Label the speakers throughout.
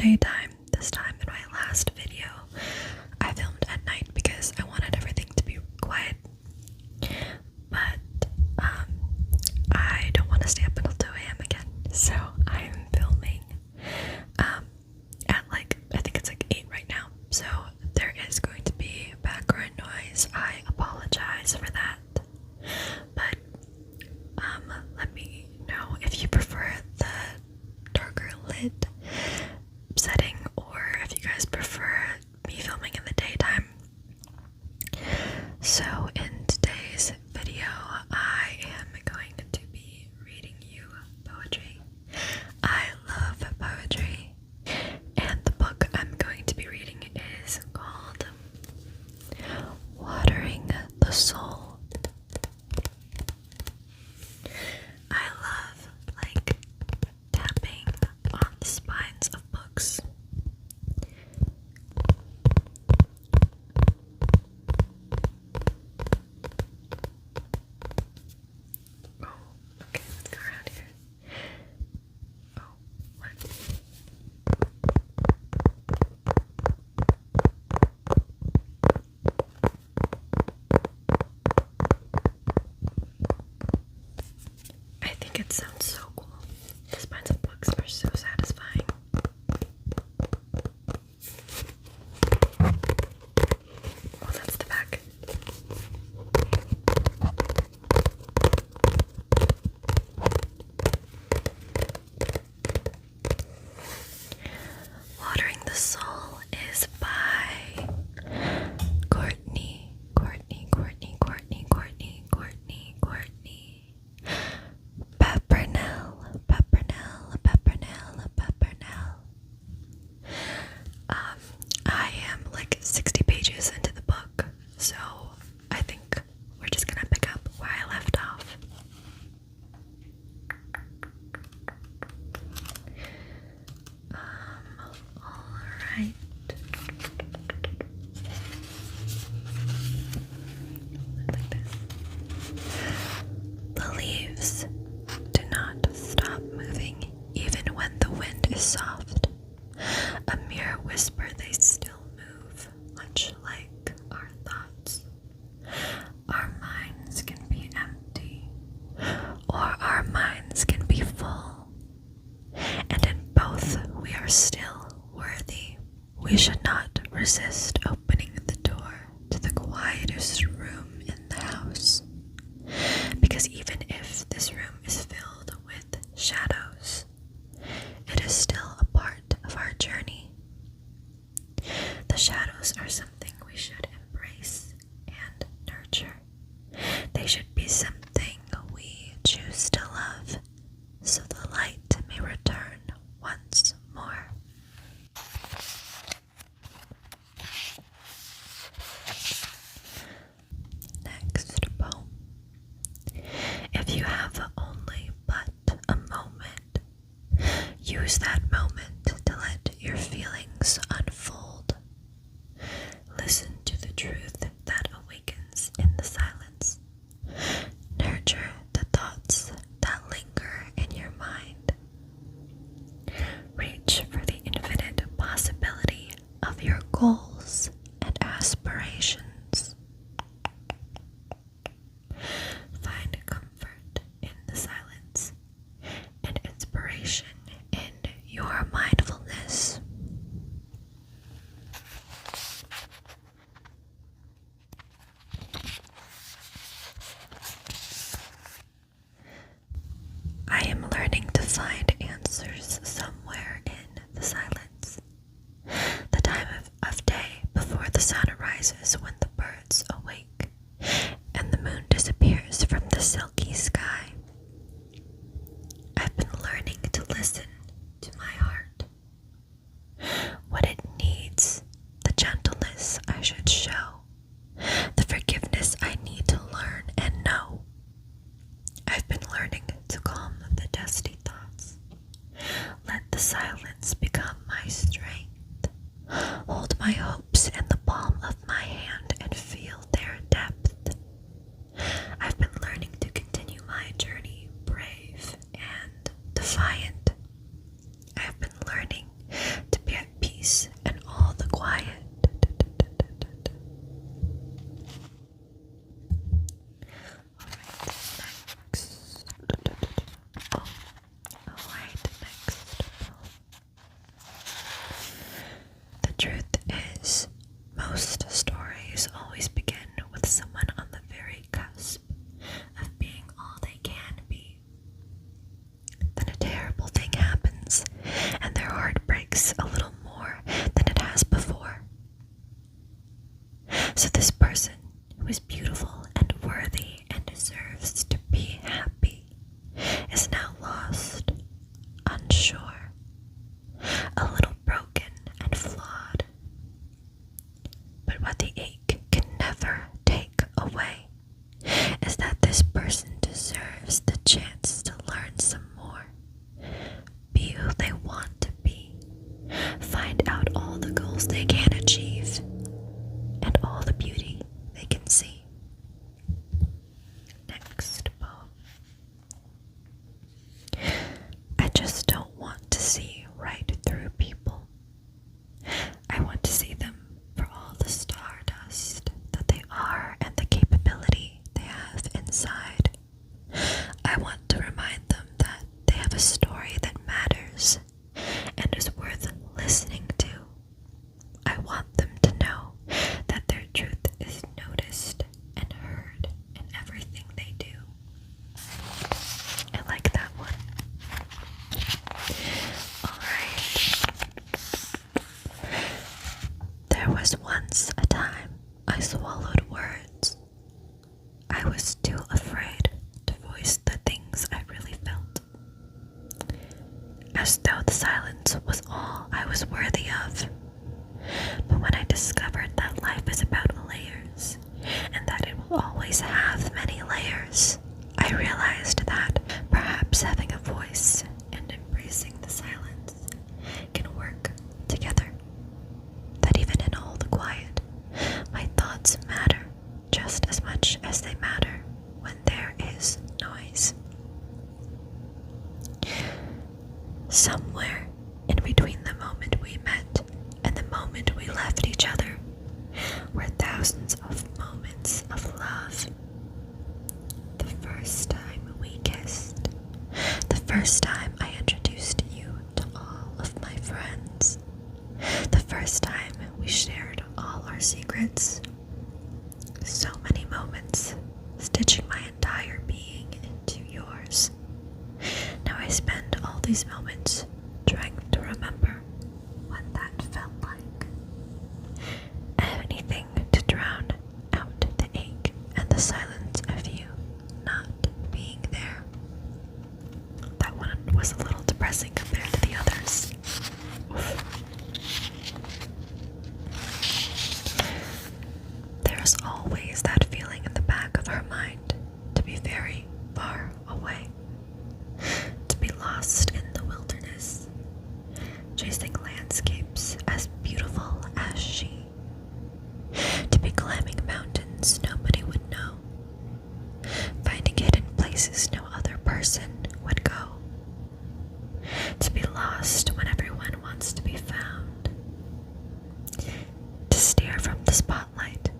Speaker 1: daytime. This time in my last video, I filmed at night because I wanted everything to be quiet. But I don't want to stay up until 2 a.m. again, so I'm filming at I think it's 8 right now. So there is going to be background noise. I apologize for that. But let me know if you prefer the darker lit setting or if you guys prefer me filming in the daytime. So in today's video, I am going to be reading you poetry. I love poetry, and the book I'm going to be reading is called Watering the Soul. I love tapping on the spines of books. Oh, okay, let's go around here. Oh, what? I think it sounds so cool. The spines of books are so satisfying. Oh, that's the back. Watering the Soul is by Courtney Peppernell. I am 60 pages into the book, so I think we're just gonna pick up where I left off. Alright. Like this. The leaves do not stop moving even when the wind is soft. A mere whisper, they still move, much like our thoughts. Our minds can be empty, or our minds can be full. And in both, we are still worthy. We should not resist opening the door to the quietest room in the house. Because even if this room is filled with shadows, it is still a part of our journey. The shadows are something we should embrace and nurture. They should be something we choose to love, so the light may return once more. Next poem. If you have only but a moment, use that moment to let your feelings unfold. Listen to the truth that awakens in the silence. Nurture the thoughts that linger in your mind. Reach for the infinite possibility of your goals and aspirations. Find comfort in the silence and inspiration in your mindfulness. I am learning to find answers somewhere in the silence. The time of day before the sun arises, when the birds awake and the moon disappears from the silky sky. I've been learning to listen to my heart, what it needs, the gentleness I should show, the forgiveness I need to learn and know. I've been learning to calm the dusty thoughts. Let the silence become my strength. Hold my hopes in the palm of my hand and feel their depth. I've been learning to continue my journey brave and defiant. I've been learning to be peace and all the quiet. The truth is, most stories always begin with someone on the very cusp of being all they can be. Then a terrible thing happens, and their heart breaks a little more than it has before. So this person, who is beautiful and worthy and deserves to be happy, is now lost, unsure, a little broken and flawed. But what the ache can never take away is that this person deserves the chance to learn some more, be who they want to be, find out all the goals they can achieve, and all the beauty they can see. Next poem. I just don't want to see right through people. I want to see them for all the stardust that they are and the capability they have inside. I want to remind them that they have a story that matters and is worth listening to. I want them to know that their truth is noticed and heard in everything they do. I like that one. Alright. There was once a time I swallowed words. I was too afraid to voice the things I really felt, as though the silence was all I was worthy of. But when I discovered that life is about layers, and that it will always have many layers, I realized that perhaps having a voice and embracing the silence can work together. That even in all the quiet, my thoughts matter just as much as they matter when there is noise. Somewhere in between the moment we met and the moment we left each other were thousands of moments of love. The first time we kissed, the first time I introduced you to all of my friends, the first time we shared all our secrets. So many moments, stitching my entire being into yours. Now I spend all these moments trying to remember what that felt like. Anything to drown out the ache and the silence of you not being there. That one was a little depressing compared to the others. There's always that feeling in the back of her mind to be very far away, to be lost in the wilderness, chasing landscapes as beautiful as she, to be climbing mountains nobody would know, finding hidden places no other person would go, to be lost when everyone wants to be found, to steer from the spotlight,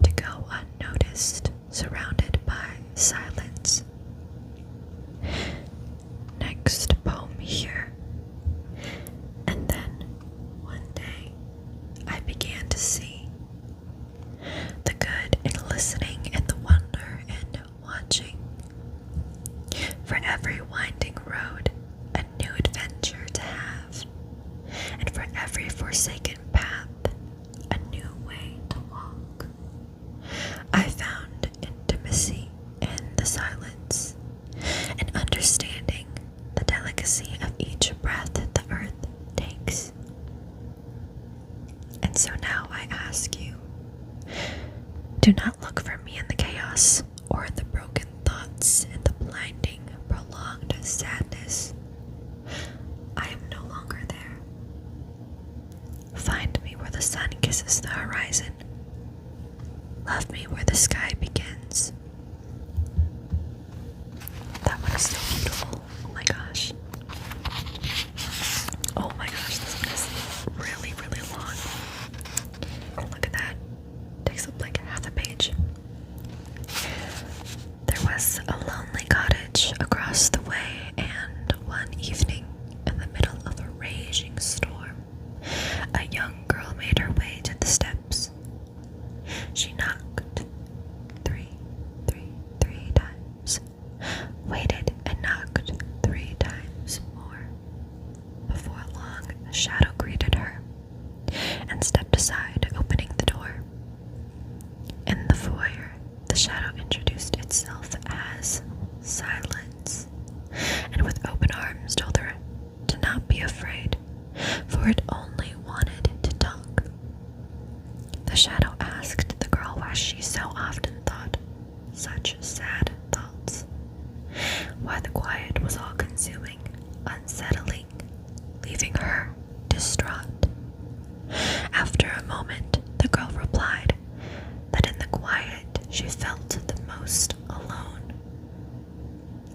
Speaker 1: to go unnoticed, surrounded by silence. Next poem here. And then, one day, I began to see the good in listening and the wonder in watching. For every winding road, a new adventure to have, and for every forsaken path, a new way to walk. I found intimacy in the silence, and understanding the delicacy of each breath the earth takes. And so now I ask you, do not look for me in the chaos, or in the broken thoughts, in the blinding, prolonged sadness. I am no longer there. Find me where the sun kisses the horizon. Love me where the sky begins. That one is so beautiful. Oh my gosh. Oh my gosh, this one is really, really shadow greeted her and stepped aside, opening the door. In the foyer, the shadow introduced itself as Silence, and with open arms told her to not be afraid, for it only wanted to talk. The shadow asked the girl why she so often thought such sad thoughts, why the quiet was all-consuming, unsettling, leaving her distraught. After a moment, the girl replied that in the quiet she felt the most alone.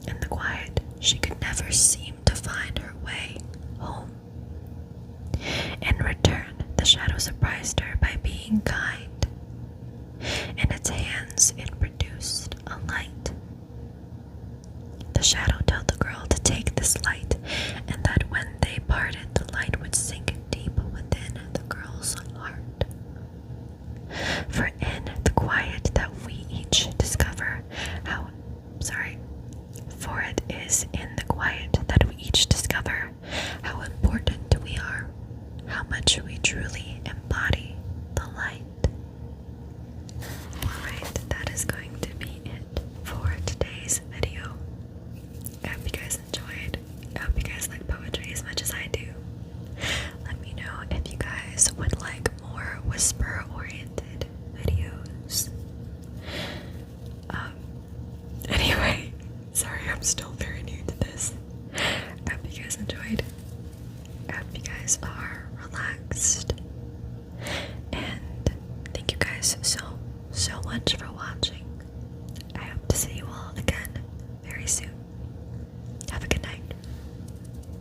Speaker 1: In the quiet, she could never seem to find her way home. In return, the shadow surprised her by being kind. In its hands, it produced a light. The shadow told the girl to take this light, and that when they parted, the light would sink deep within the girl's heart. For in the quiet that we each discover for it is in the quiet that we each discover how important we are, how much we truly embody the light. Alright, that is going to be it for today's video. I hope you guys enjoyed. I hope you guys like poetry as much as I do. Let me know if you guys would like more whisper-oriented videos. Anyway, sorry, I'm still very new to this. I hope you guys enjoyed. I hope you guys are relaxed. And thank you guys so